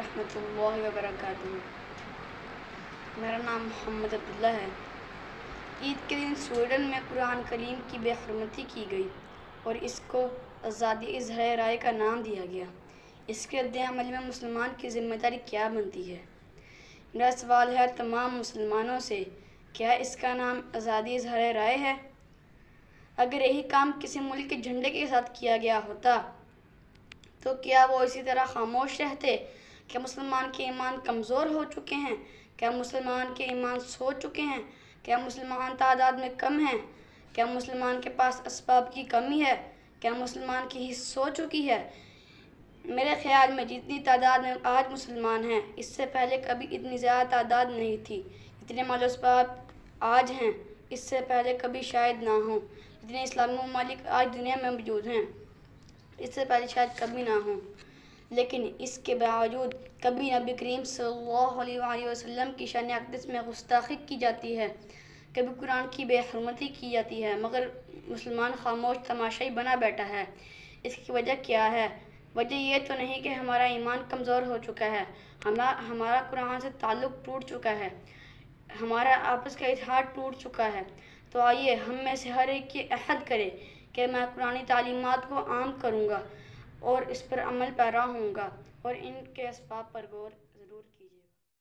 वरहमतुल्लाहि वबरकातुहू। मेरा नाम मोहम्मद अब्दुल्ला है। ईद के दिन स्वीडन में कुरान करीम की बेहरमती की गई और इसको आज़ादी इज़हार राय का नाम दिया गया। इसके रद्द-ए-अमल में मुसलमान की ज़िम्मेदारी क्या बनती है? मेरा सवाल है तमाम मुसलमानों से, क्या इसका नाम आज़ादी इज़हार राय है? अगर यही काम किसी मुल्क के झंडे के साथ किया गया होता तो क्या वो इसी तरह खामोश रहते? क्या मुसलमान के ईमान कमज़ोर हो चुके हैं? क्या मुसलमान के ईमान सो चुके हैं? क्या मुसलमान तादाद में कम हैं? क्या मुसलमान के पास असबाब की कमी है? क्या मुसलमान की हिस्स सो चुकी है? मेरे ख्याल में जितनी तादाद में आज मुसलमान हैं, इससे पहले कभी इतनी ज़्यादा तादाद नहीं थी। इतने मालो असबाब आज हैं, इससे पहले कभी शायद ना हों। जितने इस्लामी ममालिक आज दुनिया में मौजूद हैं, इससे पहले शायद कभी ना हों। लेकिन इसके बावजूद कभी नबी करीम सल्लल्लाहु अलैहि वसल्लम की शान अक़दस में गुस्ताखी की जाती है, कभी कुरान की बेहरमती की जाती है, मगर मुसलमान खामोश तमाशाई बना बैठा है। इसकी वजह क्या है? वजह ये तो नहीं कि हमारा ईमान कमज़ोर हो चुका है, हमारा कुरान से ताल्लुक़ टूट चुका है, हमारा आपस का इत्तेहाद टूट चुका है। तो आइए हम में से हर एक ये अहद करे कि मैं कुरानी तालीमात को आम करूँगा और इस पर अमल पैरा होऊंगा और इनके असबाब पर गौर